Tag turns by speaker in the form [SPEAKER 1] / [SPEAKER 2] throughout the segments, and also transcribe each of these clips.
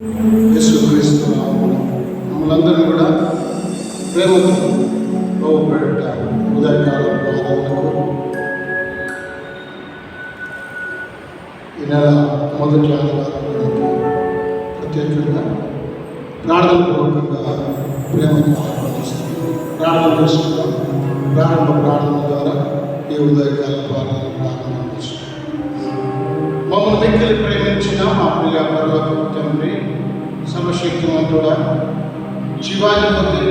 [SPEAKER 1] యేసుక్రీస్తు నామములో మమ్మల్ందరినీ కూడా ప్రేమతో బాగుపడట ఉదయకాల ప్రార్థనకు ఈ నెల మొదటి ఆదివారానికి ప్రత్యేకంగా ప్రార్థనపూర్వకంగా ప్రేమతో ఆహ్వానిస్తుంది. ప్రార్థన చేసుకుంటాం. ప్రారంభ ప్రార్థన ద్వారా ఈ ఉదయకాల ప్రార్థన ప్రారంభించాం. మమ్మల్ని మిక్కిలి ప్రేమించిన మా ప్రియ పరలోకపు తండ్రి, సర్వశక్తిమంతుడా, జీవాధిపతి,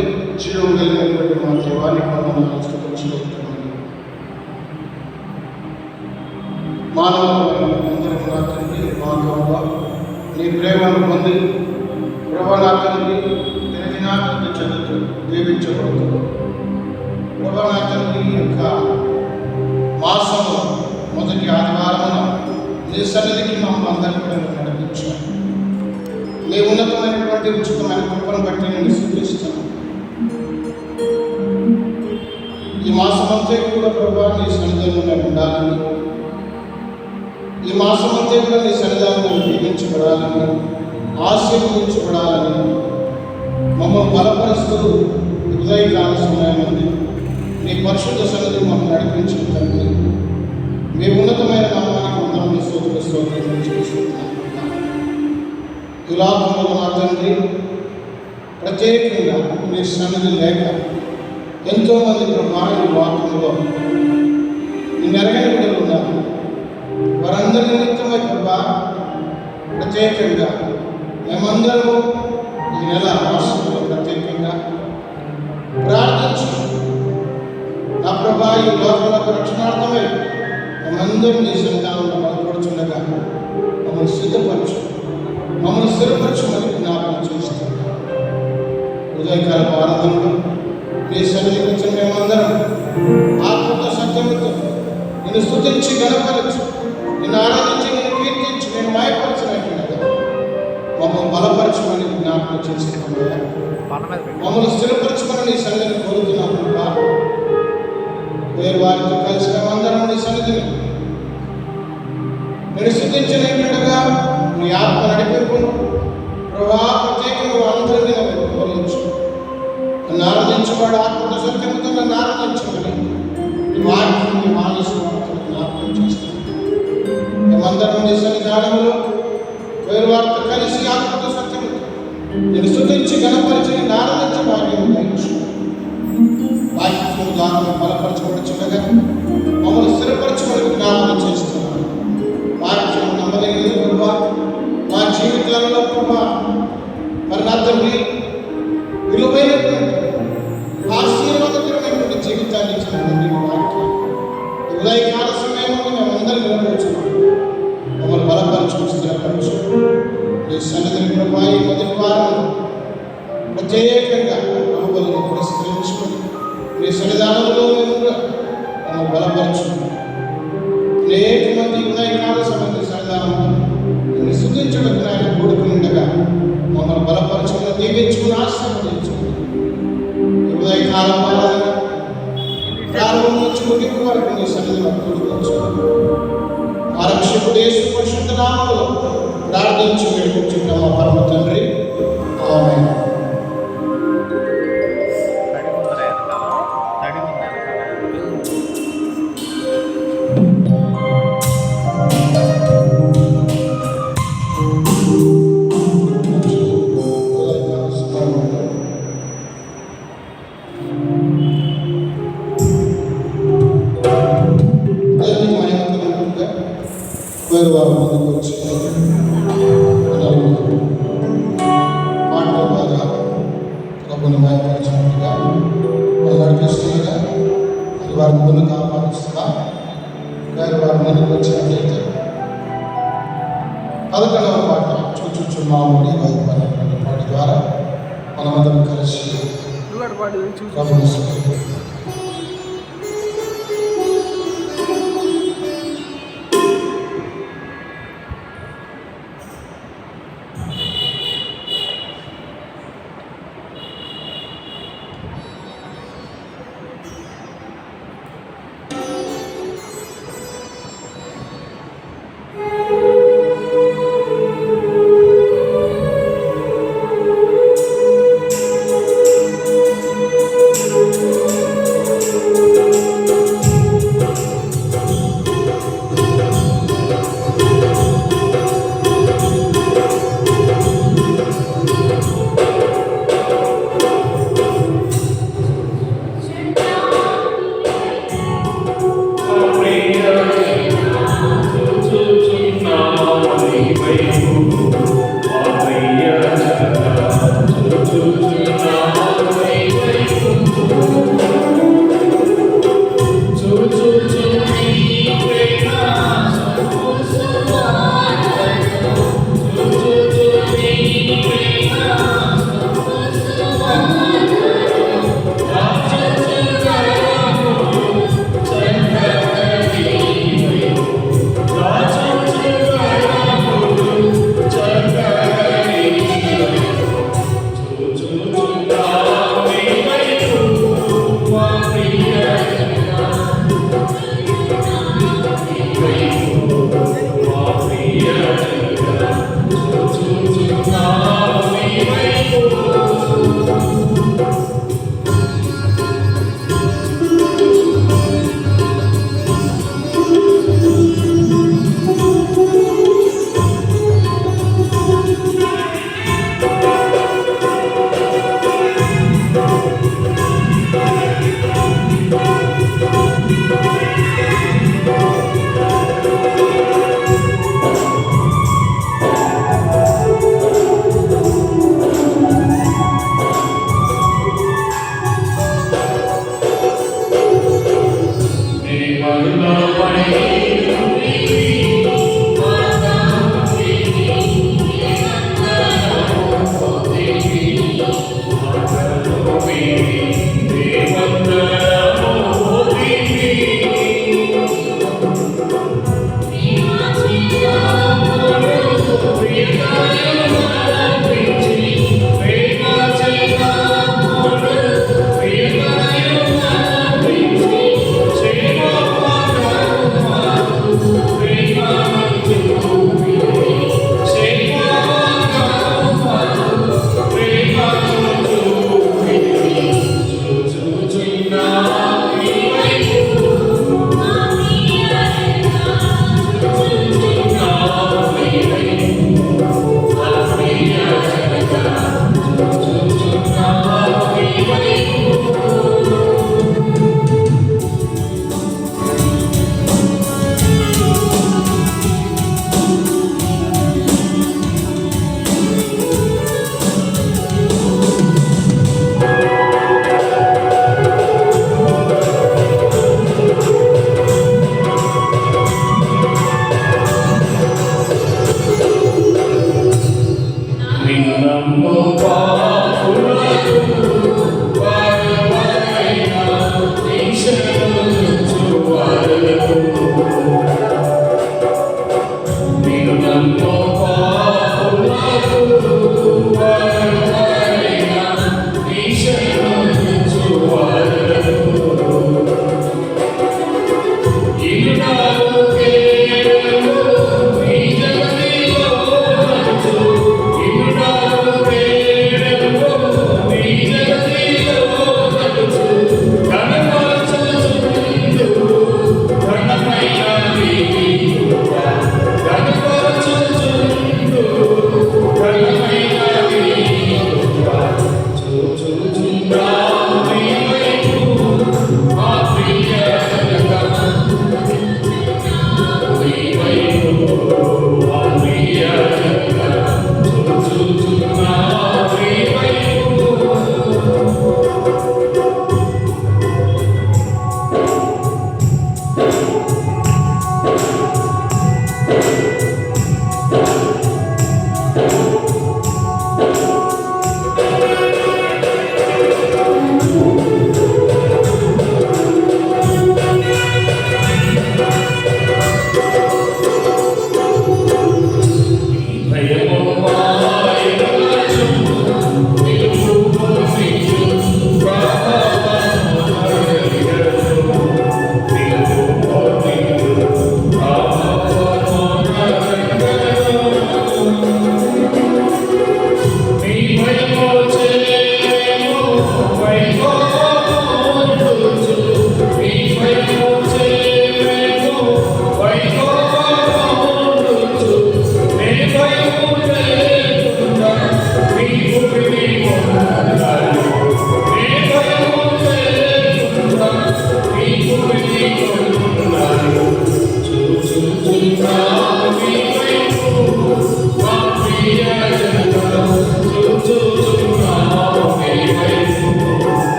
[SPEAKER 1] జీవం కలిగినటువంటి మా దేవానికి వందనాలు స్తుతించుకుంటున్నాను. మానవులందరూ నా తండ్రి మార్గంలో నీ ప్రేమను పొంది ప్రభా నా తండ్రి దినదినాభివృద్ధి చెందుతూ దీవించబడుతూ ప్రభా నా తండ్రి యొక్క మాసంలో మొదటి ఆదివారమున నీ సన్నిధికి మమ్మల్ని అందరినీ కూడా నడిపించాను. నీ ఉన్నతమైనటువంటి ఉచితమైన కృపను బట్టి నేను స్తుతిస్తున్నాను. ఈ మాసమంతా కూడా ప్రభా నీ సన్నిధిలో ఉండాలని, ఈ మాసమంతా కూడా నీ సన్నిధానంలో దీవించబడాలని, ఆశీర్వదించబడాలని మమ్మల్ని బలపరుస్తూ ఉదయకాల సమయం ఉంది నీ పరిశుద్ధ సన్నిధి మమ్మల్ని నడిపించిన తండ్రి, మీ ఉన్నతమైన నామానికి వందనాలు స్తోత్రం చేసుకుంటున్నాను. ఈ లోకంలో నా తండ్రి ప్రత్యేకంగా నీ సన్నిధి లేక ఎంతోమంది ప్రభా ఈ లోకంలో నిన్ను ఎరగని బిడ్డలు ఉన్నారు. వారందరి నిమిత్తమై ప్రభా ప్రత్యేకంగా మేమందరము ఈ నెల మాసంలో ప్రత్యేకంగా ప్రార్థించు. నా ప్రభా ఈ లోకంలో రక్షణార్థమై మనందరూ నీ సన్నిధానంలో బలపడుచుండగా మమ్మల్ని సిద్ధపరచు, మమ్మల్ని స్థిరపరచమని జ్ఞాపకం చేస్తున్నాం. ఉదయకాల ఆరాధనలో నీ సన్నిధికి వచ్చిన మేమందరం ఆత్మతో సత్యముతో నిన్ను స్తుతించి గణపరచు, నిన్ను ఆరాధించి, నిన్ను కీర్తించి, నేను మాయపరచినట్లుగా మమ్మల్ని బలపరచమని జ్ఞాపకం చేస్తున్నాం. మమ్మల్ని స్థిరపరచమని నీ సన్నిధిని కోరుతున్నాం. వేరు వారితో కలిసి మేమందరం నీ సన్నిధిని నేను స్థుతించినట్లుగా నీ ఆత్మ నడిపింపును ప్రభా ప్రత్యేకంగా అందరినీ గౌరవించు. నన్ను ఆరాధించువాడు ఆత్మతో సత్యముతో నన్ను ఆరాధించమని నీ వాక్యం నీ మానసిక జ్ఞాపకం చేస్తాను. మేమందరం నీ సన్నిధానంలో వేరు వారితో కలిసి ఆత్మతో సత్యముతో నేను స్థుతించి గణపరిచి నిన్ను ఆరాధించి వారిని దయచు. వాక్యం ద్వారా బలపరచబడుచుండగా మమ్మల్ని స్థిరపరచమని జ్ఞాపకం చేస్తున్నాను. వాక్యం నమ్మదగిన ప్రభా మా జీవితాలలో ప్రభా మరి నా తండ్రి విలువైనటువంటి ఆశీర్వాదకరమైనటువంటి జీవితాన్ని ఇచ్చినటువంటి వాక్యం ఉదయకాల సమయంలో మేమందరం నిలబడుచున్నాం. మమ్మల్ని బలపరచు, స్థిరపరచు. నీ సన్నిధిని ప్రభా ఈ మొదటి వారం ప్రత్యేకంగా ప్రభువులను పురస్కరించుకొని నీ సన్నిధానంలో మమ్మల్ని బలపరచు. అనేక మంది ఉదయకాల సమయంలో సన్నిధానంలో నిన్ను స్తుతించడానికి ఆయన కూడుకుని ఉండగా మమ్మల్ని బలపరచుకుని దీవించుకుని ఆశీర్వదించుకుని ఉదయకాల ప్రారంభం నుంచి ముగింపు వరకు నీ సన్నిధిలో కూడుకుంచుకుని ఆ రక్షకుడు యేసు పరిశుద్ధ నామములో ప్రార్థించి వేడుకుంటున్నాం మా పరమ తండ్రి. ఆమేన్. వేరు వారు ముందుకు వచ్చి పాటల ద్వారా ప్రభుని మయపరిచినట్టుగా వాళ్ళు నడిపిస్తుండగా అది వారి ముందుకు ఆహ్వానిస్తున్నా. వేరు వారి ముందుకు వచ్చినట్లయితే 11వ పాట చూచుచున్నాముడి వైపు అనేటువంటి పాట ద్వారా మనమందరం కలిసి ప్రభుని స్తుతిద్దాం.
[SPEAKER 2] నమ్ము పాపులకు వరమైన దీక్షను వరలకు నిన్ను నమ్ము పాపులకు వరమైన దీక్షను వరలకు We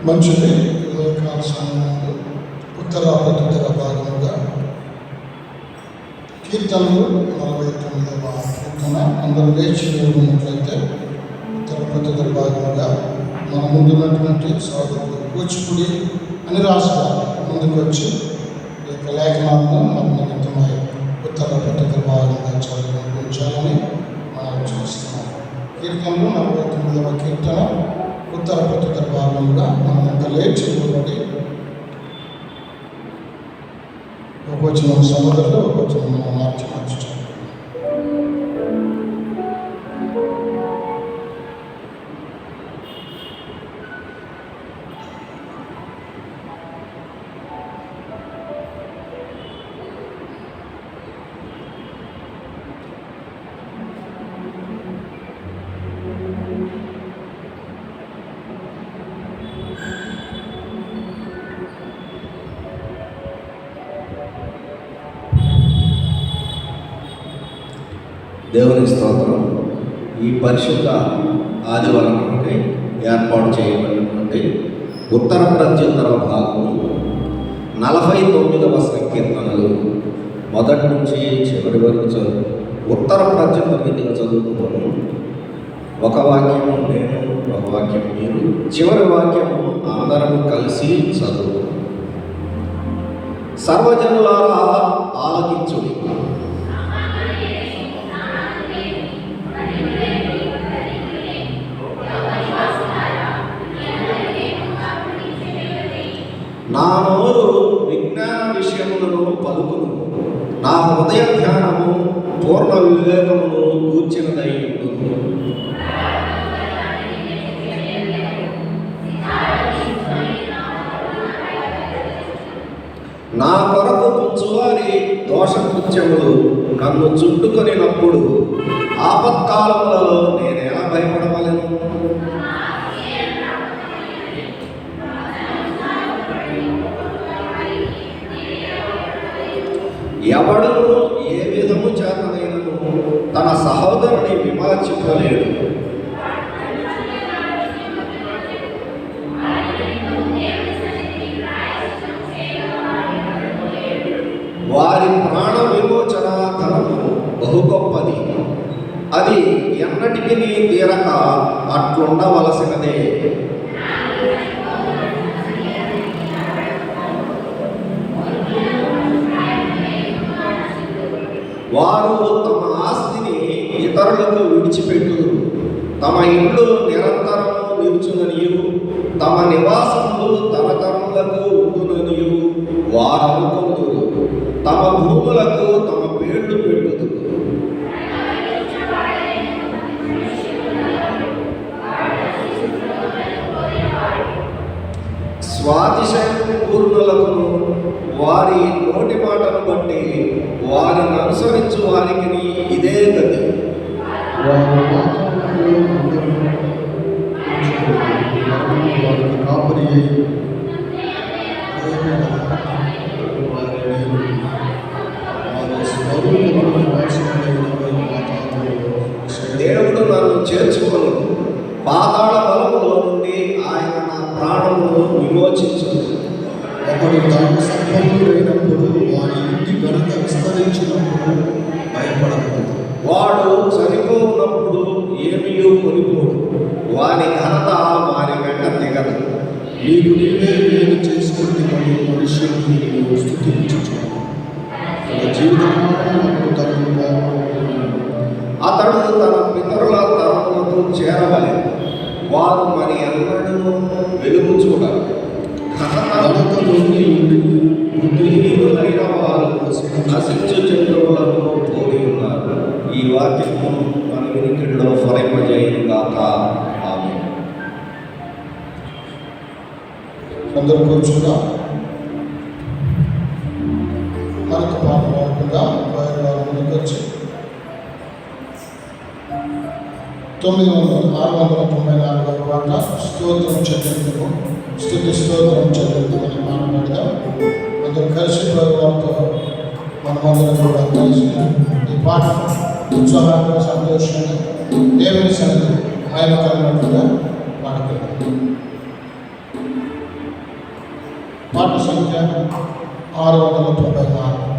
[SPEAKER 1] మంచిది. కాల సమయంలో ఉత్తర ప్రత్యుత్తర భాగముగా కీర్తనలు 49వ కీర్తన. అందరూ లేచి ఉన్నట్లయితే ఉత్తర ప్రత్యుత్తర భాగముగా మన ముందున్నటువంటి సోదరుడు కూచిపూడి అని రాష్ట్రాలు ముందుకు వచ్చి ఈ యొక్క లేఖనాలను మన నిమిత్తమై ఉత్తర ప్రత్యుత్తర భాగంగా చదివించాలని మనం చూస్తున్నాం. కీర్తనలు 49వ కీర్తన ఉత్తర ప్రత్యుత్తర భాగంగా మనం ఎంత లేచి నిలబడి ఒక వచ్చిన సోదరులు ఒక వచ్చిన మనం మార్చుకోవచ్చు.
[SPEAKER 3] దేవుని స్తోత్రం. ఈ పరిశుద్ధ ఆదివారానికి ఏర్పాటు చేయబడినటువంటి ఉత్తర ప్రత్యుత్తర భాగము 49వ సంకీర్తనలు మొదటి నుంచి చివరి వరకు ఉత్తర ప్రత్యుత్తర రీతిగా చదువుతున్నాను. ఒక వాక్యము నేను, ఒక వాక్యం మీరు, చివరి వాక్యము అందరము కలిసి చదువు. సర్వజనులారా ఆలకించుడి, నా నోరు విజ్ఞాన విషయములను పలుకును, నా హృదయ ధ్యానము పూర్ణ వివేకమును కూర్చినదై ఉండును. నా కొరకు పుచ్చువారి దోషకృత్యములు నన్ను చుట్టుకొనినప్పుడు ఆపత్కాలములలో నేనెలా భయపడవలెను? ఎవడును ఏ విధము చేతనైనను తన సహోదరుని విమర్శించలేడు. వారి ప్రాణ విమోచన ధనము బహు గొప్పది, అది ఎన్నటికీ తీరక అట్లుండవలసినదే. వారు తమ ఆస్తిని ఇతరులకు విడిచిపెట్టుదురు, తమ ఇండ్లు నిరంతరము నిలుచుననియు తమ నివాసములు తరతరములకు ఉండుననియు వారు అనుకుందురు. తమ భూములకు తమ పేర్లు పెట్టుదురు. స్వాతిశయము పూర్ణులకును వారి నోటి మాటను బట్టి వారిని అనుసరించు వారికి ఇదే గతి. దేవుడు నన్ను చేర్చుకొని పాతాళ బలములో నుండి ఆయన నా ప్రాణమును విమోచించు.
[SPEAKER 1] ఒకడు తాను సంపన్నుడైనప్పుడు వారి ఇంటి ఘనత విస్తరించినప్పుడు భయపడకూడదు.
[SPEAKER 3] వాడు చనిపోయినప్పుడు ఏమీయూ కొనిపోడు, వారి ఘనత వారి వెంట దిగదు.
[SPEAKER 1] నీకు నీవే మేలు చేసుకుని మనుషుల్ని నీవు స్తుతించుచు జీవితకాలము
[SPEAKER 3] అతడు తన పితరుల తరములకు చేరవలె, వారు మరి ఎన్నడూ వెలుగు చూడరు. బుద్ధిహీనులైన వారు నశించు జంతువులను పోలి ఉన్నారు. ఈ వాక్యము మన వినికిడిలో ఫలింపజేయును గాక. ఆమేన్.
[SPEAKER 1] అందరూ కూర్చుందాం. మరొక పాట పాడకుండా వారి ముందుకు వచ్చి 694వ పాట స్తోత్రం చెల్లింపు, స్తుతి స్తోత్రం చెల్లింపు అని మాట్లాడదాం. అందరూ కలిసి వారితో మనమందరం కూడా కలిసి ఈ పాట ఉత్సాహంగా సంతోషంగా దేవుని సన్నిధి ఆయన కలిగినట్టుగా పాడుకుందాం. పాట సంఖ్య 694.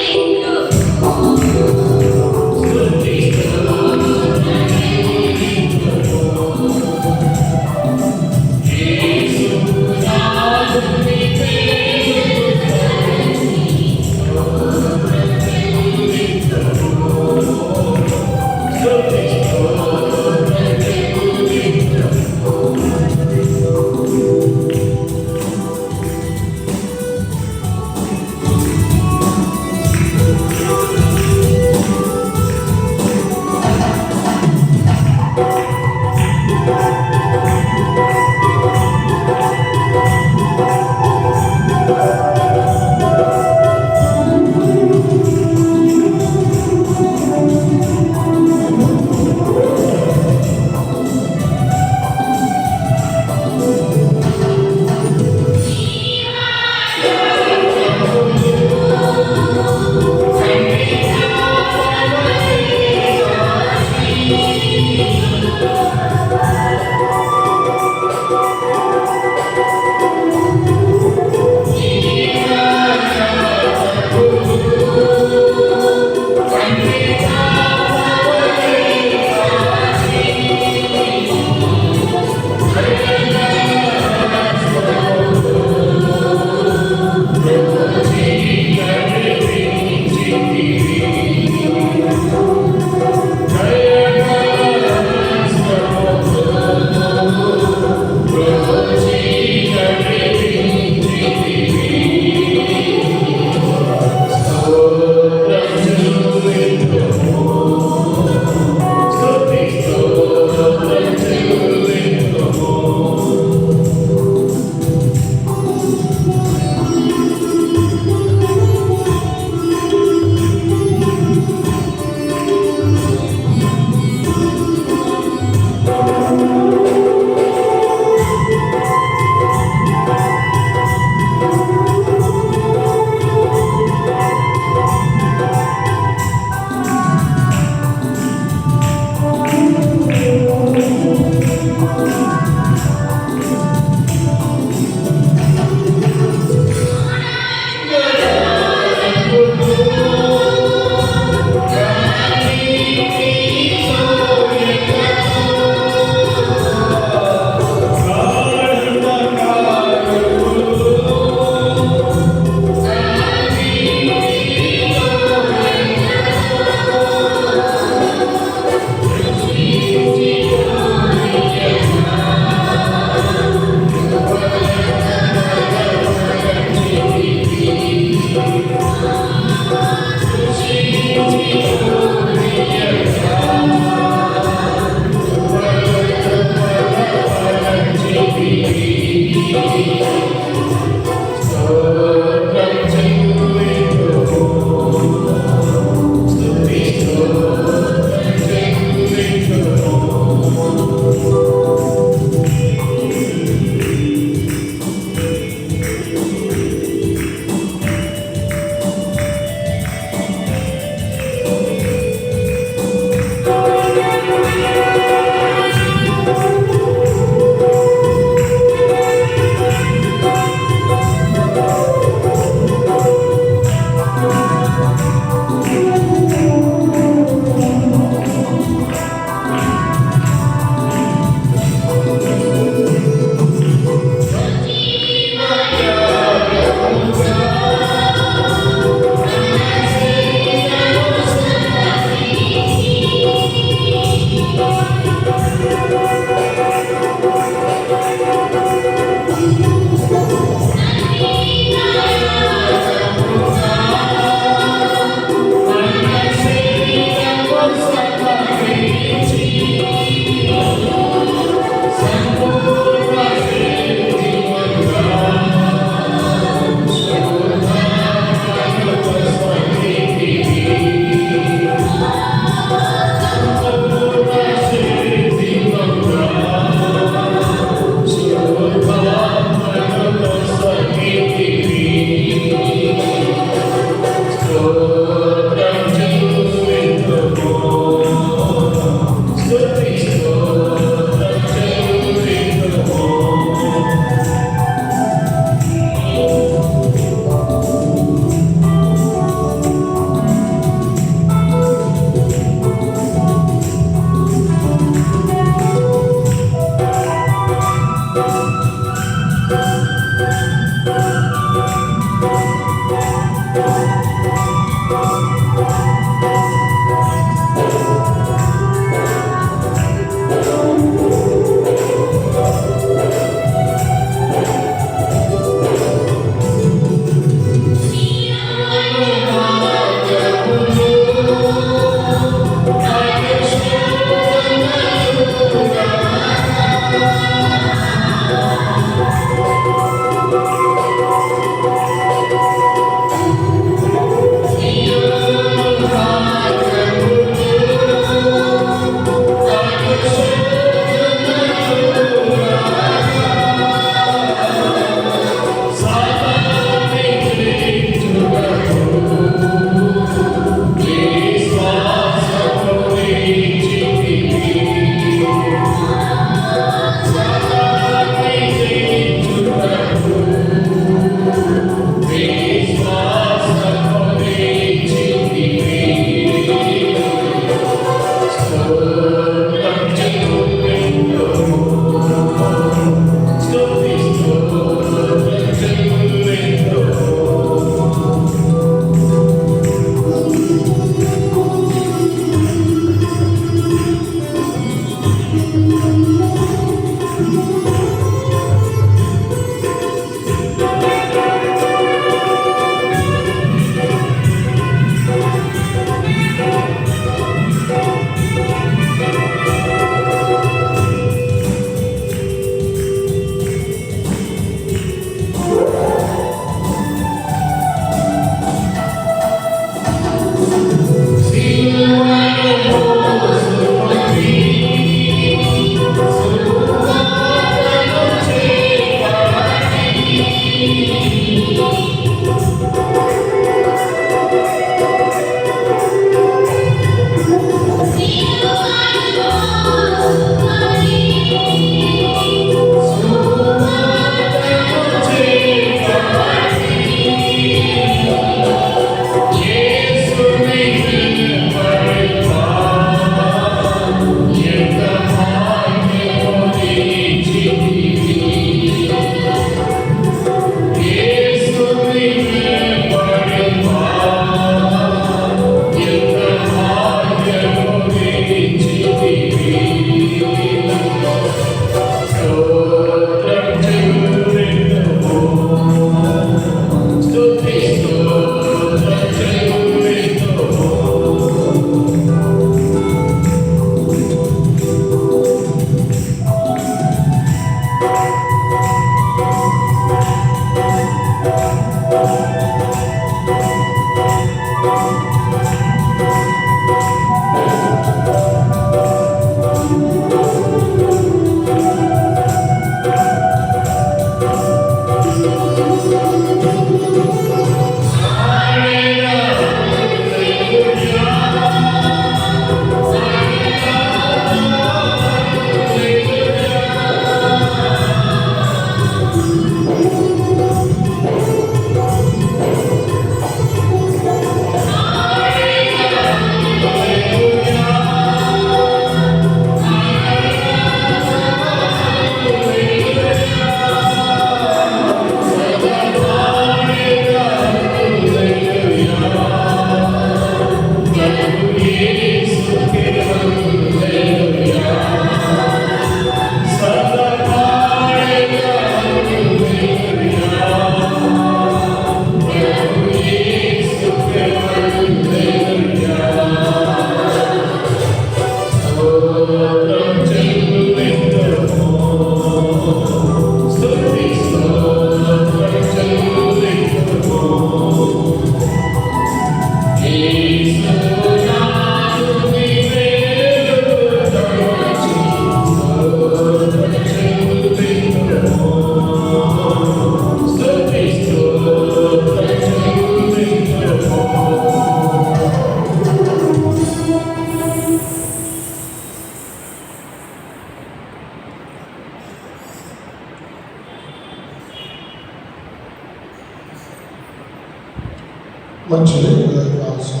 [SPEAKER 1] మంచిది కావాల్సిన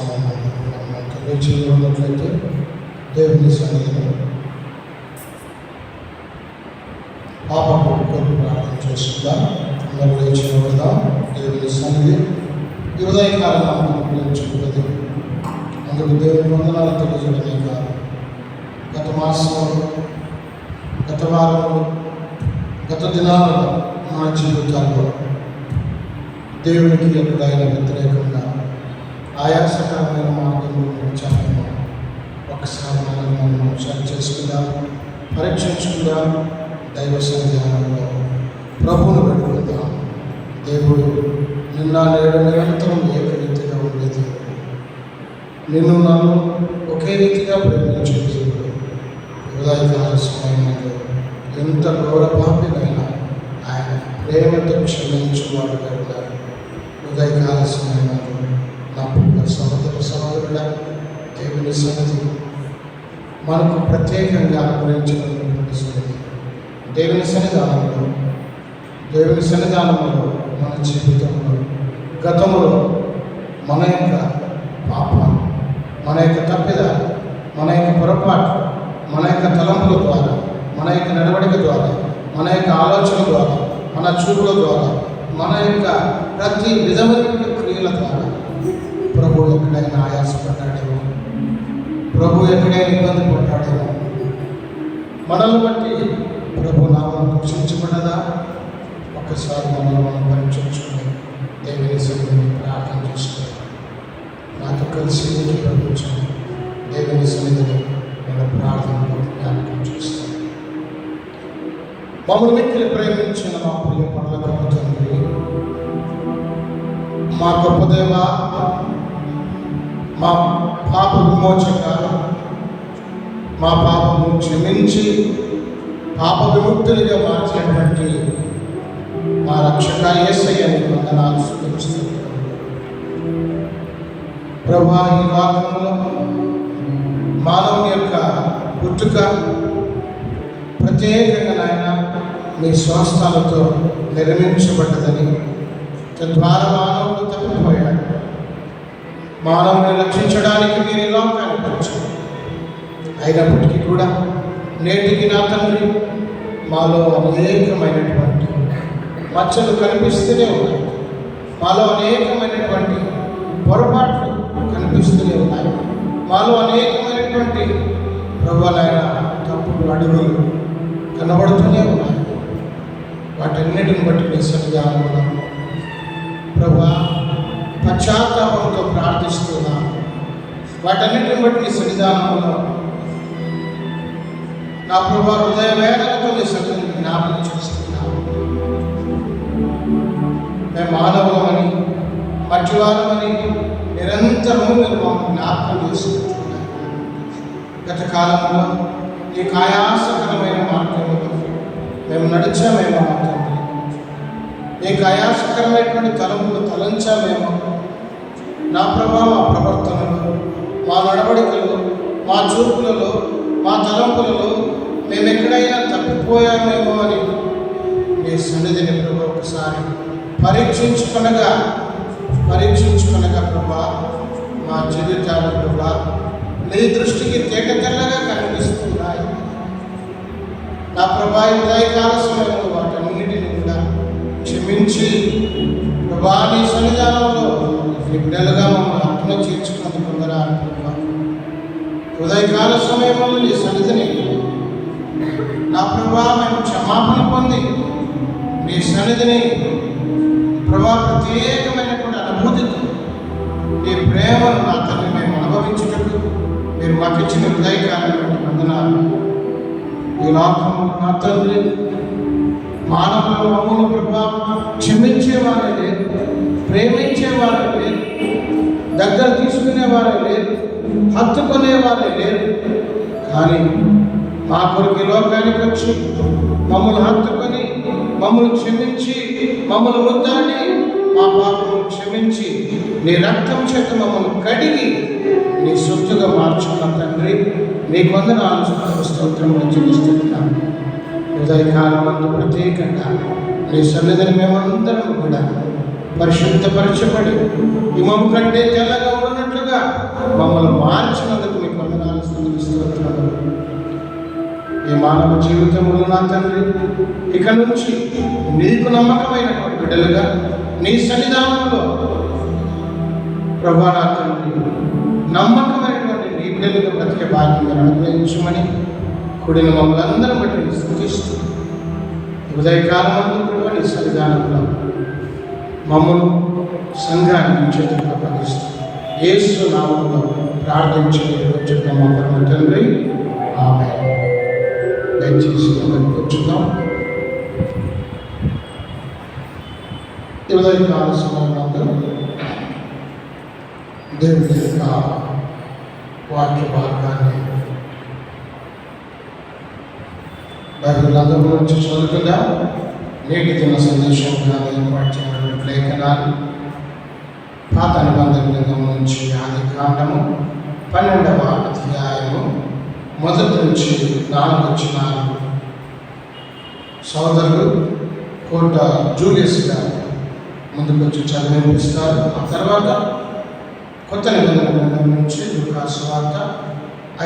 [SPEAKER 1] లేచి ఉన్నట్లయితే దేవుని సన్నిధిని పాపకు కొరకు ప్రార్థన చేసుకుందాం. అందరూ లేచి వెళ్దాం. దేవుని సన్నిధి ఈ ఉదయకాలం అనుగ్రహించుకున్నది. అందుకు దేవుని వందనాలు తెలియజేయడమే కాదు, గత మాసంలో, గత వారంలో, గత దినాలలో మన జీవితాల్లో దేవునికి ఎక్కడైనా వ్యతిరేకంగా ఆయాసకరమైన మార్గంలో నడిచామేమో ఒకసారి మనం సరి చేసుకుందాం, పరీక్షించుకుందాం. దైవ సన్నిధానంలో ప్రభువును పెట్టుకుందాం. దేవుడు నిన్న నేడు నిరంతరం ఏకరీతిగా ఉండే దేవుడు, నిన్ను నన్ను ఒకే రీతిగా ప్రేమించే దేవుడు. ఉదయకాల సమయంలో ఎంత గౌరవాన్నినైనా ఆయన ప్రేమతో క్షమించువాడుగా ఉన్నారు. ఉదయకాల సమయంలో నా ప్రియ సహోదరుడ, దేవుని సన్నిధి మనకు ప్రత్యేకంగా అనుగ్రహించినటువంటి సన్నిధి. దేవుని సన్నిధానంలో మన జీవితంలో గతంలో మన యొక్క పాపాలు, మన యొక్క తప్పిదాలు, మన యొక్క పొరపాట్లు, మన యొక్క తలంపుల ద్వారా, మన యొక్క నడవడిక ద్వారా, మన యొక్క ఆలోచన ద్వారా, మన చూపుల ద్వారా, మన యొక్క ప్రతి విధమైన క్రియల ద్వారా ప్రభు ఎక్కడైనా ఆయాసపడ్డాడేమో, ప్రభు ఎక్కడైనా ఇబ్బంది పడ్డాడేమో, మనల్ని బట్టి ప్రభు నామం రక్షించబడ్డదా? ఒక్కసారి మనం పరీక్షించుకొని దేవుని సన్నిధిని ప్రార్థన చేసుకొని నాతో కలిసి ప్రపంచండి. దేవుని సన్నిధిని నేను ప్రార్థనలో జ్ఞాపకం చేస్తాను. మమ్మల్ని మిక్కిలి ప్రేమించిన మా ప్రియ పనుల తండ్రి, మా గొప్ప దేవ, మా పాప విమోచక, మా పాపము క్షమించి పాప విముక్తులుగా మార్చినటువంటి మా రక్షక యేసయ్యని వందనాలు స్తుతిస్తున్నాను. ప్రభువా, ఈ లోకంలో మానవుని యొక్క పుట్టుక ప్రత్యేకంగా నాయన మీ స్వాస్థాలతో నిర్మించబడ్డదని, తద్వారా మానవుడు తప్పిపోయాడు. మానవుని రక్షించడానికి మీరు ఈ లోకానికి వచ్చారు. అయినప్పటికీ కూడా నేటికి నా తండ్రి మాలో అనేకమైనటువంటి మచ్చలు కనిపిస్తూనే ఉన్నాయి, మాలో అనేకమైనటువంటి పొరపాట్లు కనిపిస్తూనే ఉన్నాయి, మాలో అనేకమైనటువంటి ప్రభువైన తప్పుడు అడుగులు కనబడుతూనే ఉన్నాయి. వాటన్నిటిని బట్టి మీ సన్నిధానంలో ప్రభువా పశ్చాత్తాపంతో ప్రార్థిస్తున్నాను. వాటన్నిటిని బట్టి మీ సన్నిధానంలో నా ప్రభువా హృదయ వేదనతో మీ సన్నిధిని జ్ఞాపకం చేస్తున్నాను. మేము మానవులమని, మట్టివారమని నిరంతరము మీరు మాకు జ్ఞాపకం చేసుకుంటున్నాను. గత కాలంలో ఈ ఆయాసకరమైన మార్గంలో మేము నడిచామేమో తండ్రి, ఈ ఆయాసకరమైనటువంటి తలంపులు తలంచామేమో. నా ప్రభావ మా ప్రవర్తనలో, మా నడవడికలో, మా చూపులలో, మా తలంపులలో మేము ఎక్కడైనా తప్పిపోయామేమో అని మీ సన్నిధిని ప్రభు ఒకసారి పరీక్షించుకొనగా ప్రభా మా జీవితాలు ప్రభా నీ దృష్టికి తెల్లగా కనిపిస్తున్నాయి. నా ప్రభా ఈ ఉదయకాల సమయంలో వాటన్నిటిని కూడా క్షమించి ప్రభా నీ సన్నిధానంలో నీ బిడ్డలుగా మమ్మల్ని ఆత్మ చేర్చుకుని పొందరాని ప్రభా ఉదయకాల సమయంలో నీ సన్నిధిని నా ప్రభా మేము క్షమాపణ పొంది నీ సన్నిధిని ప్రభా ప్రత్యేకమైనటువంటి అనుభూతితో నీ ప్రేమను నా తల్లి మేము అనుభవించుటకు మీరు మాకు ఇచ్చిన ఉదయకాలైనటువంటి వందనాలు. ఈ లోకంలో నా తండ్రి మానవుల మమ్మల్ని ప్రభా క్షమించేవారే లేదు, ప్రేమించేవారే లేదు, దగ్గర తీసుకునేవారే లేదు, హత్తుకునేవారే లేదు. కానీ మా కొరకు లోకానికి వచ్చి మమ్మల్ని హత్తుకొని, మమ్మల్ని క్షమించి, మమ్మల్ని ముద్దాడి, మా పాపను క్షమించి నీ రక్తం చేత మమ్మల్ని కడిగి నీ సొత్తుగా మార్చుకున్న తండ్రి నీకు వందనాలు స్తోత్రములు చెల్లిస్తున్నాను. ఉదయకాలం అందు ప్రత్యేకంగా నీ సన్నిధిని మేమందరం కూడా పరిశుద్ధపరచబడి హిమము కంటే తెల్లగా ఉన్నట్లుగా మమ్మల్ని మార్చినందుకు మీకు వందనాలు స్తుతిస్తున్నాను. ఈ మానవ జీవితంలో నా తండ్రి ఇక నుంచి నీకు నమ్మకమైనటువంటి బిడ్డలుగా నీ సన్నిధానంలో ప్రభా నా తండ్రి నమ్మకమైనటువంటి నీ బిడ్డలుగా బ్రతికే భాగ్యం అనుగ్రహించమని కూడిన మమ్మల్ని అందరం బట్టి స్తుతిస్తూ ఉదయకాలంలో కూడా నీ సన్నిధానంలో మమ్మల్ని సంఘాన్ని నీ చేతులకు అప్పగిస్తూ యేసు నామములో ప్రార్థించి చెప్తాము పరమ తండ్రి ఆమేన్. దయచేసి కూర్చుందాం. ఉదయకాల సమయంలో దేవుని యొక్క వాక్య భాగాన్ని బైబిల్ అందరూ నుంచి చదువుతుందా నేటి దిన సందేశం కానీ ఏర్పాటు లేఖనాలు పాత నిబంధన గ్రంథం నుంచి ఆది కాండము 12వ అధ్యాయము మొదటి నుంచి 4 వచనాలు సోదరులు కోట జూలియస్ గారు ముందుకు వచ్చి చదివిస్తారు. ఆ తర్వాత కొత్త నిబంధన గ్రంథం నుంచి లూకా సువార్త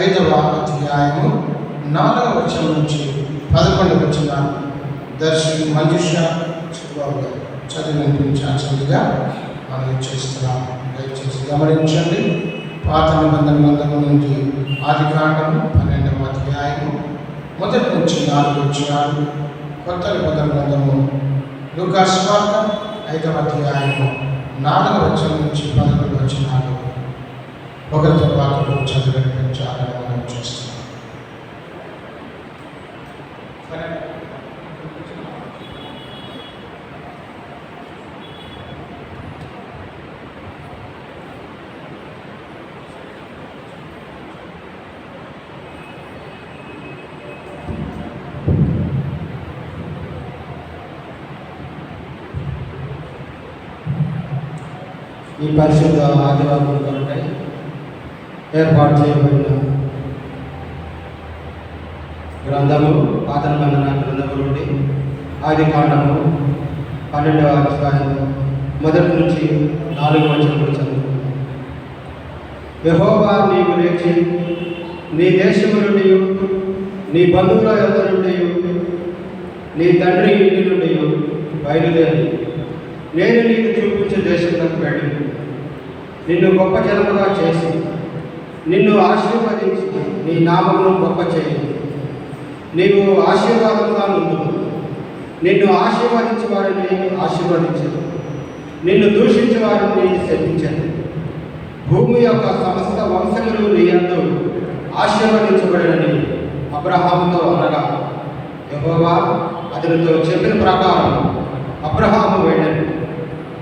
[SPEAKER 1] 5వ అధ్యాయము 4వ వచనం నుంచి 11వ వచనాలు దర్శి మంజుష చిరుబాబు గారు చదివి వినిపించాల్సిందిగా మనం చేస్తున్నాం. దయచేసి గమనించండి. పాత నిబంధన గ్రంథం నుండి ఆది కాండము 12వ అధ్యాయము మొదటి నుంచి 4 వచనాలు, కొత్త నిబంధన గ్రంథము లూకా సువార్త 5వ అధ్యాయము 4వ వచనం నుంచి 11వ వచనాలు ఒకరి తర్వాత చదివి వినిపించాలని మనం చేస్తున్నాం.
[SPEAKER 4] ఈ పరిశుద్ధ ఆదివారం కొరకై ఏర్పాటు చేయబడిన గ్రంథము పాత నిబంధన గ్రంథము నుండి ఆది కాండము 12వ అధ్యాయము మొదటి నుంచి 4వ వచనములు చదువుకుందాం. యెహోవా నీవు లేచి నీ దేశము నుండి నీ బంధువుల యొద్ద నుండి నీ తండ్రి ఇంటి నుండి బయలుదేరి నేను నీకు చూపించే దేశంలోకి వెళ్ళి నిన్ను గొప్ప జనముగా చేసి నిన్ను ఆశీర్వదించి నీ నామమును గొప్ప చేయి. నీవు ఆశీర్వాదంగా నుండు. నిన్ను ఆశీర్వదించి వారిని ఆశీర్వదించదు, నిన్ను దూషించి వారిని శపించదు. భూమి యొక్క సమస్త వంశములు నీ యందు ఆశీర్వదించబడినని అబ్రహాముతో అనగా యెహోవా అతనితో చెప్పిన ప్రకారం అబ్రహాము వెళ్ళాడు.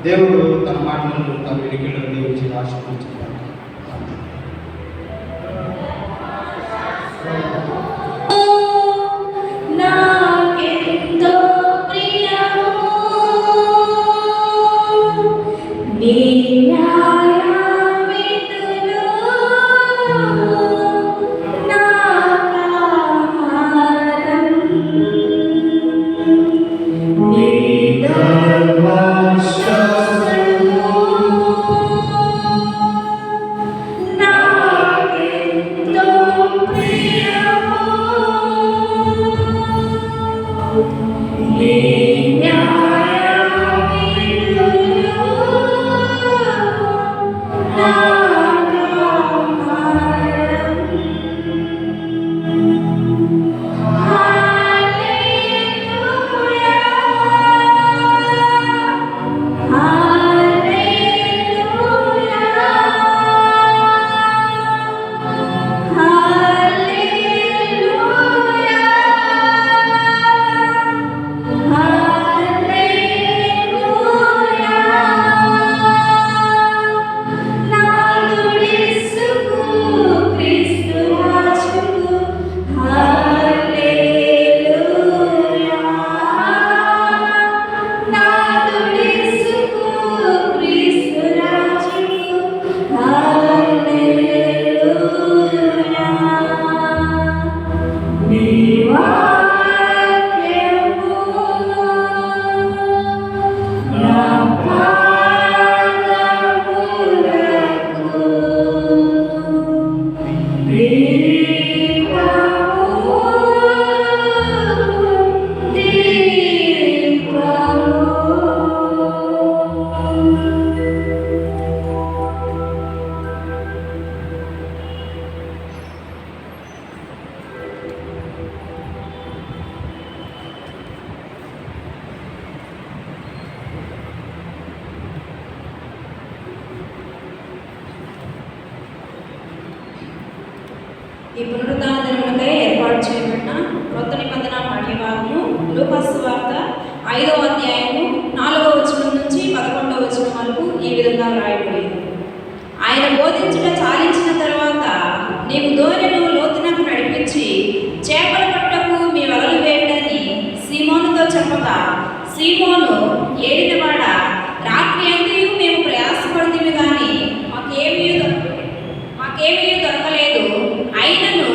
[SPEAKER 4] దేవుడు తన మాటలను తన వెనుకలో దీవించి ఆశీర్వదించాడు.
[SPEAKER 5] నాకెంతో ప్రియము నీ న్యాయవిధులు నాకాహారం నీ నాకెంతో ప్రియము నీ న్యాయవిధులు నాకాహారం. హల్లెలూయా హల్లెలూయా హల్లెలూయా హల్లెలూయా
[SPEAKER 6] ఈ పునరుద్ధాన దినములకై ఏర్పాటు చేయబడిన క్రొత్త నిబంధన పాఠ్యభాగము లూకాసు వార్త 5వ అధ్యాయము 4వ వచనం నుంచి 11వ వచనం వరకు ఈ విధంగా వ్రాయబడింది. ఆయన బోధించుట చాలించిన తర్వాత నీవు దోణిను లోతునకు నడిపించి చేపల పట్టకు మీ వలలు వేయడని సీమోనుతో చెప్పగా, సీమోను ఏలినవాడ, రాత్రి అంతయు మేము ప్రయాసపడుతుంది కానీ మాకేమీ దొరకలేదు, అయినను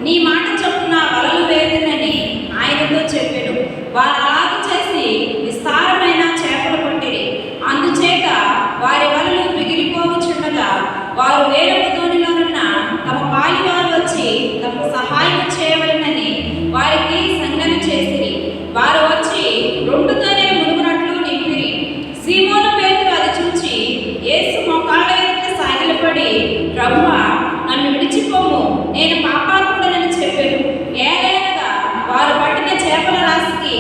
[SPEAKER 6] నీ మాట చొప్పున వలలు వేయుదునని ఆయనతో చెప్పెను. వారు అలాగ చేసి విస్తారమైన చేపలు పట్టిరి. అందుచేత వారి వలలు మిగిలిపోవచ్చుండగా వారు వేరొక దోణిలోనున్న తమ పాలివారు వచ్చి తమకు సహాయం చేయవలెనని వారికి సంజ్ఞన చేసిరి. వారు వచ్చి 2 దోణెలు మునుగునట్లు నింపిరి. సీమోను పేతురు అది చూచి యేసు మోకాళ్ళ ఎదుట సాగిలపడి, ప్రభువా, నన్ను విడిచిపోము, నేను పాపాత్ముడనని చెప్పాను. ఏలైనగా వారు పట్టిన చేపల రాశికి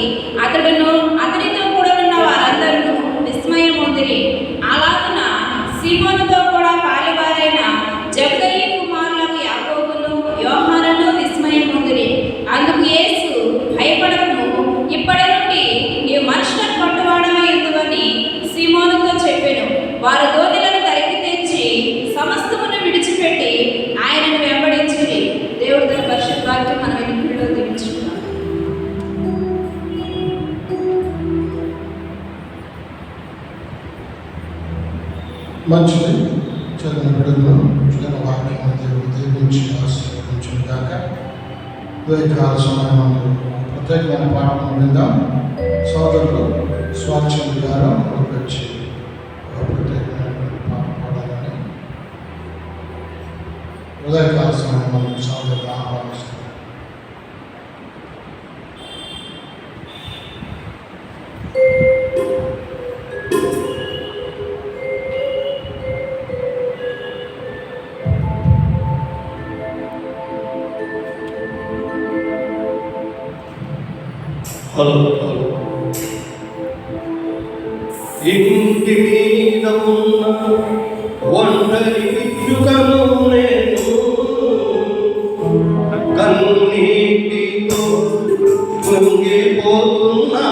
[SPEAKER 6] అతడును అతనితో కూడా ఉన్న వారందరూ విస్మయం పొందిరి. అలాగున సీమోనుతో కూడా పాలివారైన జబదయి కుమారులకు యాకోబును యోహానును విస్మయం పొందిరి. అందుకు యేసు, భయపడకుము, ఇప్పటి నుండి నీవు మనుషులను పట్టువాడమై ఉందువని సీమోనుతో చెప్పెను. వారు దోణిలను తరికి తెచ్చి సమస్తమును విడిచిపెట్టి ఆయనను వెంబడించిరి. దేవుడు తన పరిశుద్ధ వాక్యం మన వెనుకలో దీవించుకున్నాడు.
[SPEAKER 1] మంచిది. చదివిన బిడ్డలను చదివిన వాక్యం దేవుడు దీవించి ఆశీర్వదించును గాక. ఉదయకాల సమయంలో ప్రత్యేకమైన పాఠం మీద సోదరులు స్వాచ్ఛంద్ర గారు వచ్చి ఒక ప్రత్యేకమైన పాఠం పాడాలని ఉదయకాల సమయంలో సోదరులు ఆహ్వానిస్తారు.
[SPEAKER 3] Hello hello. ఇంటి మీద ఉన్న ఒంటరి విద్యుకను నేను కన్నీటితో కృంగిపోతున్నాను.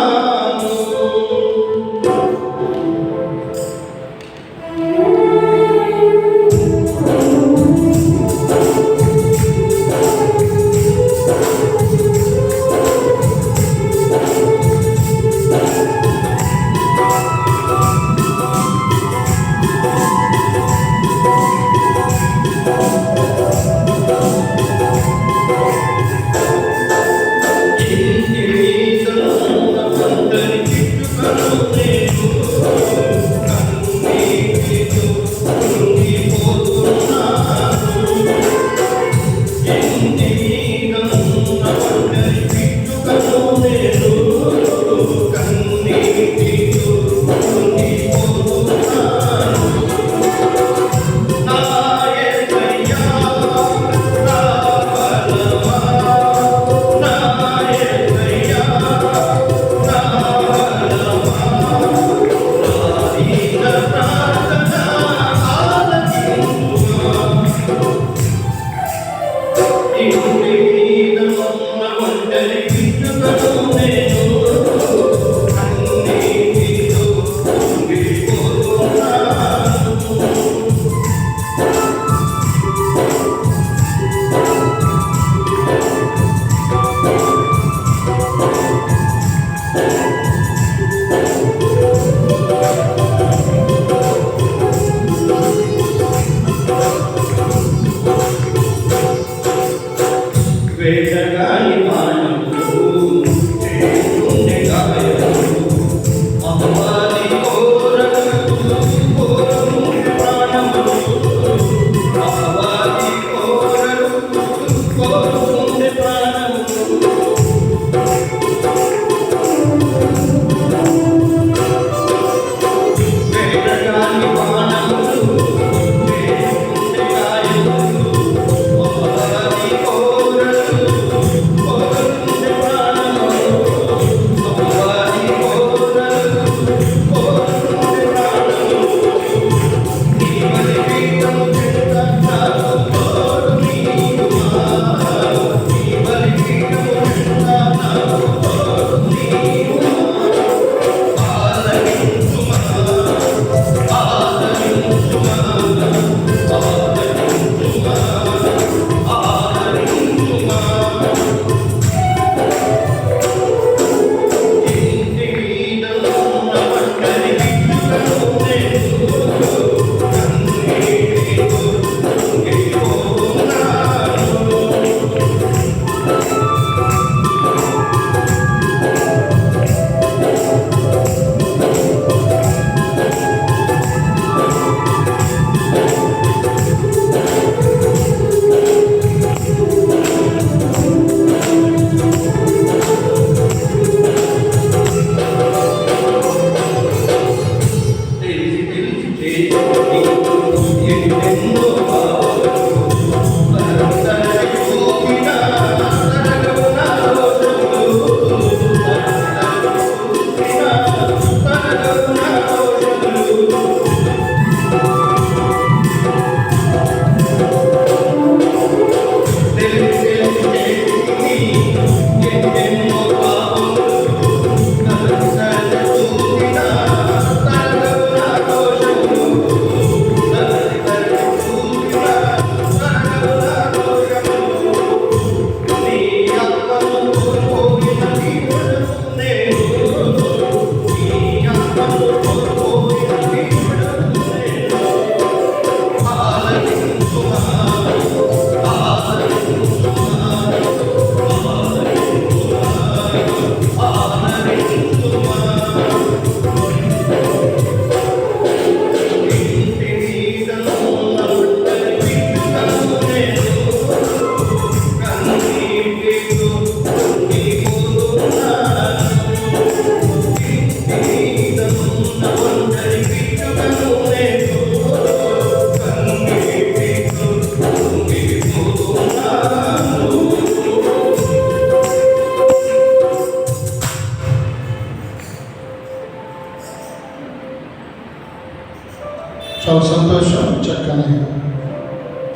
[SPEAKER 1] చాలా సంతోషం. చక్కని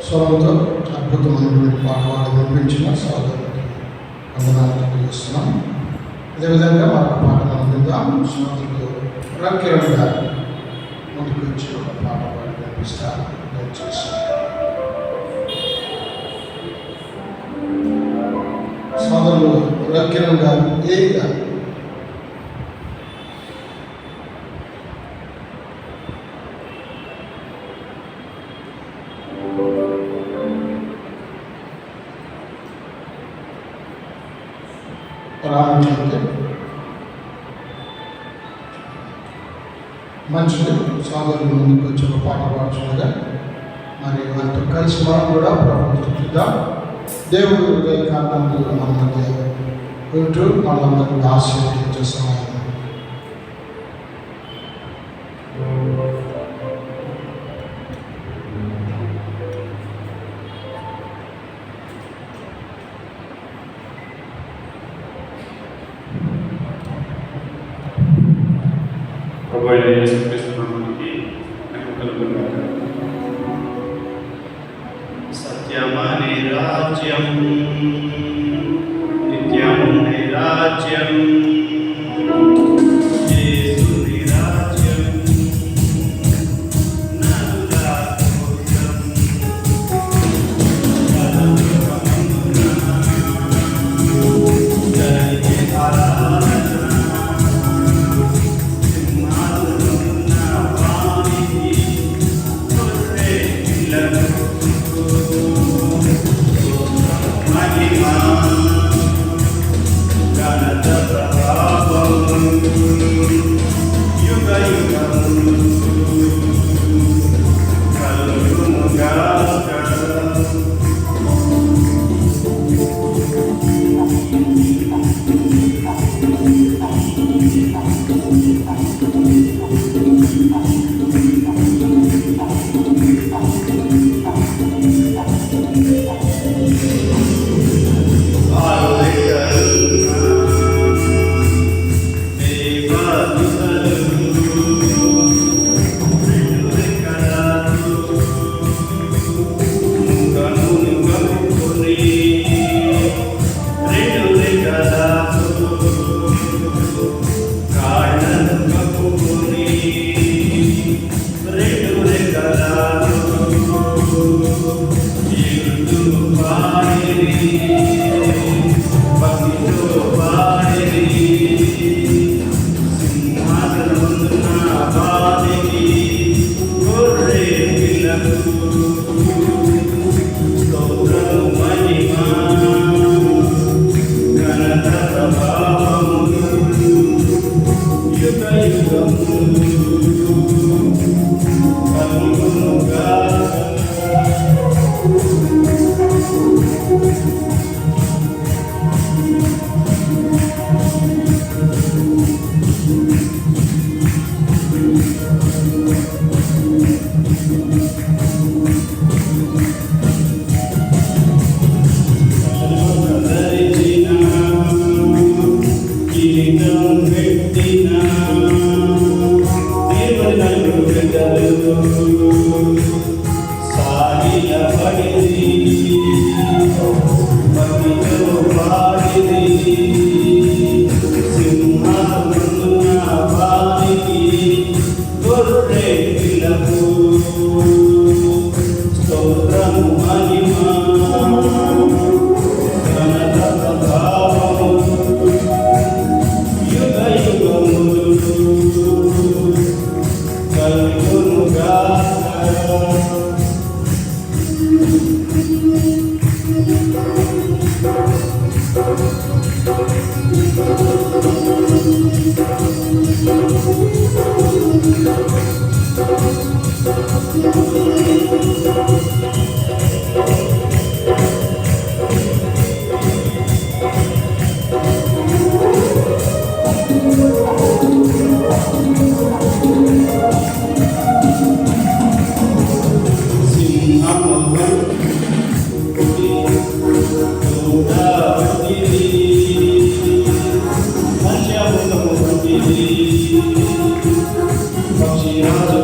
[SPEAKER 1] స్వరంతో అద్భుతమైనటువంటి పాట పాడి వినిపించిన సోదరుడికి వందనాలు తెలియజేస్తున్నాం. అదేవిధంగా మరొక పాట మనం విందాం. సోదరుడు రవికిరణ్ గారు ముందుకు వచ్చి ఒక పాట పాడి వినిపిస్తారు. దయచేసి సోదరుడు రవికిరణ్ గారు ఏ గారు ప్రారంభించే మంచిది. సోదరులు ముందుకు వచ్చి ఒక పాట పాడుతుండగా మరి వారితో కలిసి మనం కూడా ప్రవర్తిద్దాం. దేవుడు ఉదయకాలంలో మన మధ్య ఉంటూ మనందరూ ఆశీర్వదించే సమయం.
[SPEAKER 7] ప్రభువైన యేసుక్రీస్తు నామమునకి మహిమ కలుగునుగాక. సత్యమని రాజ్యం నిత్యముని రాజ్యం యేసుని రాజ్యం నరుల కోసం జరిగే ఆరాధన
[SPEAKER 2] పక్షిరాజు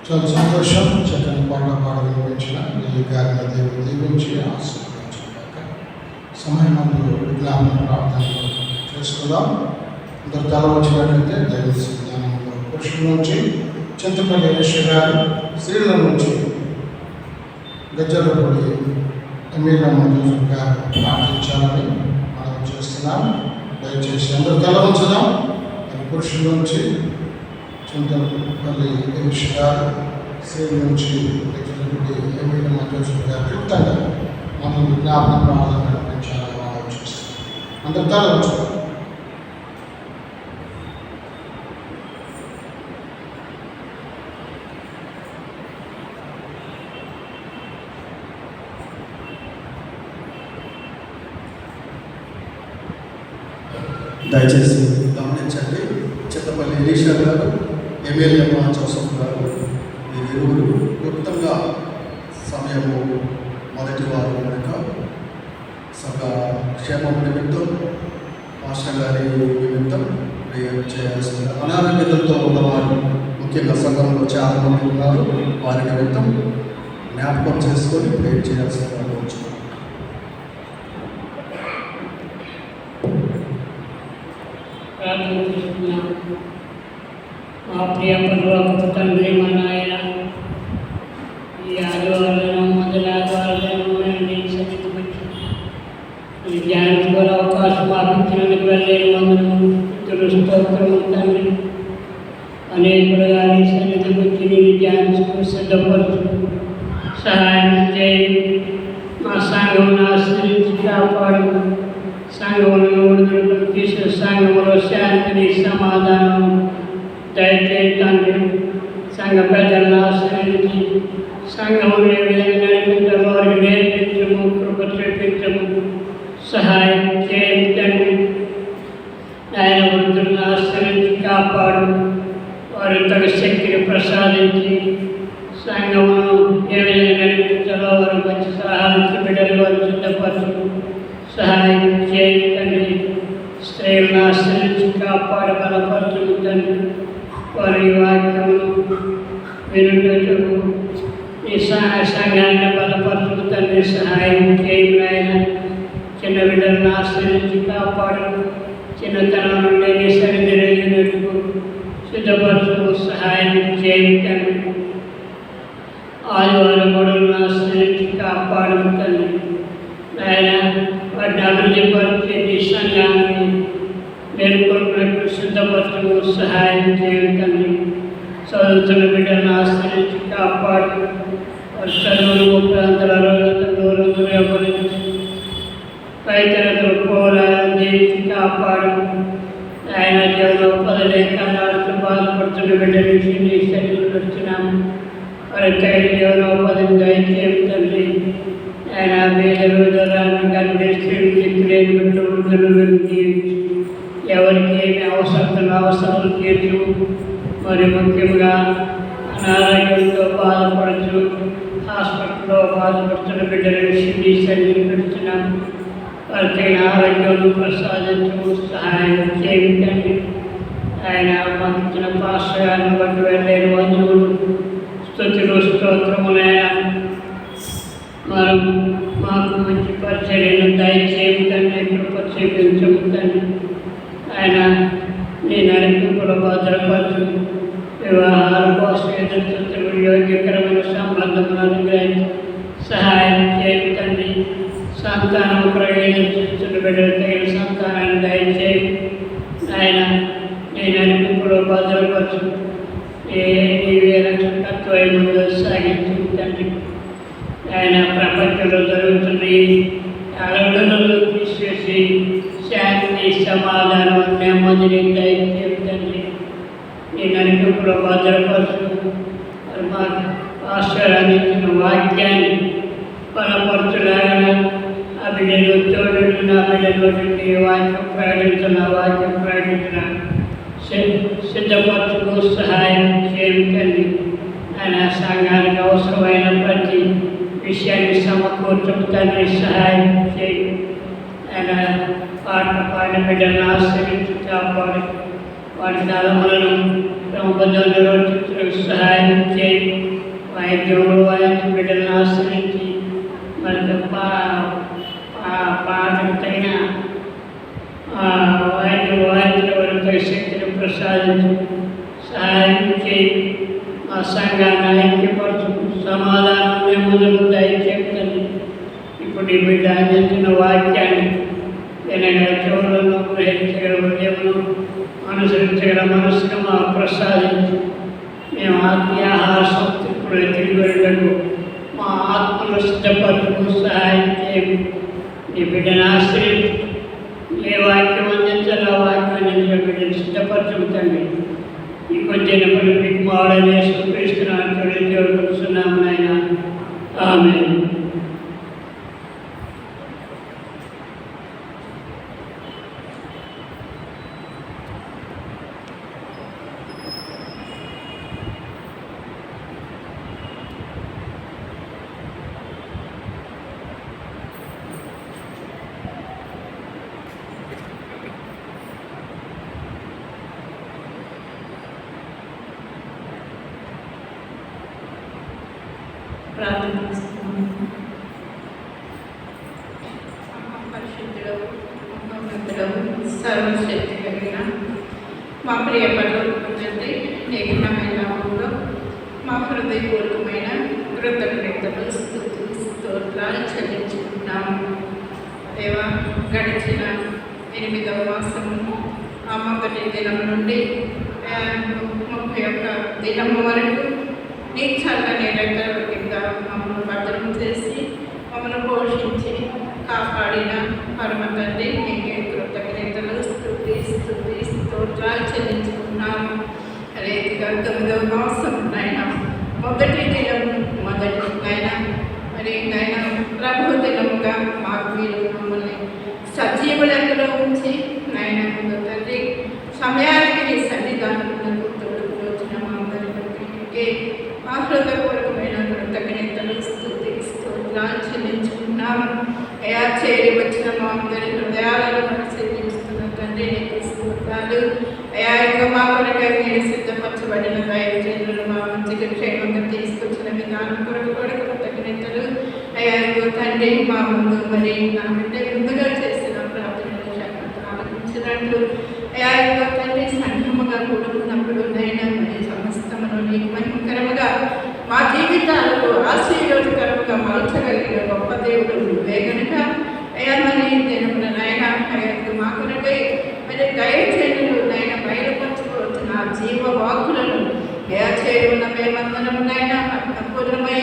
[SPEAKER 1] చాలా సంతోషం. చక్కని పాట పాడగలిగించిన ఈ గారిని దేవుడు దీవించి ఆశీర్వదించుగాక. సమయం ముందు విజ్ఞాపన ప్రార్థన చేసుకుందాం. అందరు తల వచ్చినట్లయితే దైవ జ్ఞానంలో పురుషుల నుంచి చింతపల్లి యేసు గారు, స్త్రీల నుంచి గజ్జలపూడి ఎమ్మెల్యమ్మ జోసెఫ్ గారు ప్రార్థించాలని మనం చేస్తున్నాం. దయచేసి అందరు తల ఉంచుదాం. పురుషుల నుంచి చింతపల్లి యేసు గారు, స్త్రీల నుంచి గజ్జలపూడి ఎమ్మెల్యమ్మ జోసెఫ్ గారు క్లుప్తంగా మనం విజ్ఞాపన ప్రార్థన నడిపించాలని మనం చేస్తున్నాం. అందరు తల ఉంచుదాం.
[SPEAKER 4] దయచేసి గమనించండి. చింతపల్లి ఎలీషా గారు, ఎమ్మెల్యమ్మ జోసెఫ్ గారు, ఈ ఇరువురు క్లుప్తంగా సమయము మొదటి వారం కనుక సభ క్షేమం నిమిత్తం, మాస్టర్ గారి నిమిత్తం ప్రేయర్ చేయాల్సిన అనారోగ్యతలతో ఉన్నవారు ముఖ్యంగా సంఘంలో చాలా మంది ఉన్నారు. వారి నిమిత్తం జ్ఞాపకం చేసుకొని ప్రేయర్ చేయాల్సిన వచ్చు.
[SPEAKER 8] మా ప్రియ పరలోకపు తండ్రి, మా నాయన, ఈ ఆదివారాలను మొదటి ఆదివారాలను నీ సన్నిధికి వచ్చి ఈ ధ్యానించుకోవాలి అవకాశం మాకు ఇచ్చినందుకు వెళ్ళలేని వందనము, స్తోత్రము తండ్రి. అనేకులుగా నీ సన్నిధికి వచ్చి నేను ధ్యానించుకుని సిద్ధపరచు, సహాయం చేయి. మా సంఘమును ఆశ్రయించి కాపాడు. సంఘములను విడుదల తీసిన సంఘములో శాంతిని, సమాధానం దయచేయి తండ్రి. సంఘ పెద్దలను ఆశ్రయించి సంఘమును ఏ విధంగా నడిపించాలో వారికి నేర్పించము, కృప చూపించము, సహాయం చేయండి తండ్రి. ఆయన వృద్ధులను ఆశ్రయించి కాపాడు. వారి తగ శక్తిని ప్రసాదించి సంఘమును ఏ విధంగా నడిపించాలో వారు మంచి సహాయం బిడ్డలు వారు సిద్ధపరచు, సహాయం చేయండి తండ్రి. స్త్రీలను ఆశ్రయించి కాపాడు, బలపరచు తండ్రి. వారి వాక్యమును వినుటకు నీ సంఘాన్ని బలపరచు తండ్రి. తండ్రి సహాయం చేయి నాయన. చిన్న బిడ్డలను ఆశ్రయించి కాపాడు. చిన్నతనం నుండి నీ సన్నిధిలో సిద్ధపరచు సహాయం చేయి తండ్రి. ఆదివారం గొడవలను ఆశ్రయించి కాపాడు తండ్రి నాయన. వాటిని అభివృద్ధి పరిచే నీ సంఘాన్ని మేలుకొల్పినట్టు సిద్ధపరచు సహాయం చేయి తండ్రి. చదువుతున్న బిడ్డలను ఆశ్రయించి కాపాడు. వారి చదువులు ప్రాంతాలలో దూరంలో వ్యవహరించి పై తరగతులు పోరాటం చేసి కాపాడు. ఆయన జీవనోపాధి లేక నాడుతూ బాధపడుతున్న బిడ్డ నుంచి నీ శరీరం వచ్చినాము. వారికి జీవనోపాధిని దయచేయం తండ్రి. ఆయన మేలు దూరాన్ని కనిపిస్తూ దిక్కులేని బిడ్డ వృద్ధులు జీవించి ఎవరికి ఏమి అవసరాలు తీర్చు. మరి ముఖ్యంగా అనారోగ్యంతో బాధపడుతూ హాస్పిటల్లో బాధపడుతున్న బిడ్డల విషయం శరీరం పెడుతున్నాం. వారికి ఆరోగ్యం ప్రసాదించు సహాయం చేయండి. ఆయన పంపించిన పాశ్రయాన్ని బట్టి వెళ్ళలేని వంతులు స్తుతులు స్తోత్రములైన మనం మాకు మంచి పరిచర్యను దయచేయటండి, కృప చూపించముతండి. ఆయన నీ నడిపింపుల భద్రపరచు. వివాహాల కోసం ఎదుర్కొంటున్న యోగ్యకరమైన సంబంధములను అనుగ్రహించి సహాయం చేయండి. సంతానం ప్రయోజన బిడ్డలు తగిన సంతానాన్ని దయచేయి. ఆయన నీ నడిపింపులో భద్రపరచు. నీవే రక్షకత్వముగా సాగించుతండి. ఆయన ప్రపంచంలో జరుగుతున్న ఈ అలగడలను తీసేసి శాంతి సమాధానం నెమ్మదిని దయచేయండి. నీ నడిపింపులో భద్రపరచు. మాకు ఆశ్చర్యాన్నిచ్చిన వాక్యాన్ని బలపరచులాగా ఆ బిడ్డలు తోడు నా బిడ్డలు వాక్యం ప్రకటించిన సిద్ధపరచుకు సహాయం చేయండి. ఆయన సంఘానికి అవసరమైన ప్రతి విషయాన్ని సమకూర్చుకు తండ్రి సహాయం చేయి. ఆయన పాటలు పాడిన బిడ్డలను ఆశ్రయించి కాపాడు. వాటి తలములను క్రమబద్ధంగా నిర్వర్తించడానికి సహాయం చేయి. వాయిద్యంలో వాయించిన బిడ్డలను ఆశ్రయించి మనకు పాటకు తగిన వాయించడం శక్తిని ప్రసాదించు సహాయం చేయి. మా సంఘాన్ని ఐక్యపరచు. సమాధానం నెమ్మదులు దయచేయండి. ఇప్పుడు ఈ బిడ్డ అందించిన వాక్యాన్ని వినగల చెవులను గ్రహించగల హృదయమును అనుసరించగల మనసును మాకు ప్రసాదించు. మేము ఆత్మీయాహార సంతృప్తులు తిరిగి వెళ్ళకు మా ఆత్మను సిద్ధపరచుకు సహాయం చేయండి. ఈ బిడ్డను ఆశ్రయించి ఏ వాక్యం అందించాలో ఆ వాక్యం అందించిన బిడ్డను సిద్ధపరచుతండి. ఈ కొంచెం మీకు మాడని సుప్రీస్తున్నాను దేవుడుస్తున్నాము నాయన. ఆమేన్.
[SPEAKER 9] పరిశుద్ధుడు సర్వశక్తి కలిగిన మా ప్రియ పరులంటే నిఘనమైన నామంలో మా హృదయపూర్వకమైన కృతజ్ఞతలు స్తోత్రాలు చెల్లించుకుంటున్నాము. దేవా, గడిచిన 8వ మాసము ఆ మొదటి దినం నుండి 31 దినము వరకు నీ చల్లని రెక్కల కింద మమ్మల్ని భద్రం చేసి మమ్మల్ని పోషించి కాపాడిన పరమ తండ్రి నీకే కృతజ్ఞతలు స్తోత్రాలు చెల్లించుకున్నాము. రీతిగా 9వ మాసం నాయన మొదటి దినం నాయన మరి నాయన ప్రభు దినముగా మాకు మీరు మమ్మల్ని సజీవ లెక్కలో ఉంచి నాయన తండ్రి సమయానికి నీ సన్నిధానములకు తోడుకు వచ్చిన మా అందరికీ మా హృదయపూర్వకమైన కృతజ్ఞతలు స్తోత్రాలు చెల్లించుకున్నాము. అయా చేరి వచ్చిన మా అందరి హృదయాలను పరిశీలిస్తున్న తండ్రి నీకు స్తోత్రాలు. అయా ఇంకా మా కొరకై మీరు సిద్ధపరచబడిన దైవజనులు మా మంచిగా క్షేమంగా తీసుకొచ్చిన విధానం కొరకు కూడా కృతజ్ఞతలు. అయ్యా ఇదిగో తండ్రి మా ముందు మరి నా బిడ్డ ముందుగా చేసిన ప్రార్థనలు ఆలోచించినట్లు అయ్యా ఇదిగో తండ్రి సంఘముగా కూడుకున్నప్పుడు నైనా మరి సమస్తమును నీకు మహిమకరముగా మా జీవితాలకు ఆశీర్వాదకరముగా మలచగలిగిన గొప్ప దేవుడు నువ్వే కనుక అయ్యా మరి దినమున నాయన అయ్యా మా కొరకై మరి దయచేయులు నాయన బయలుపరచుకోవచ్చు నా జీవ వాక్కులను అయ్యా చేరున్న మేమందరం నాయన పూర్ణమై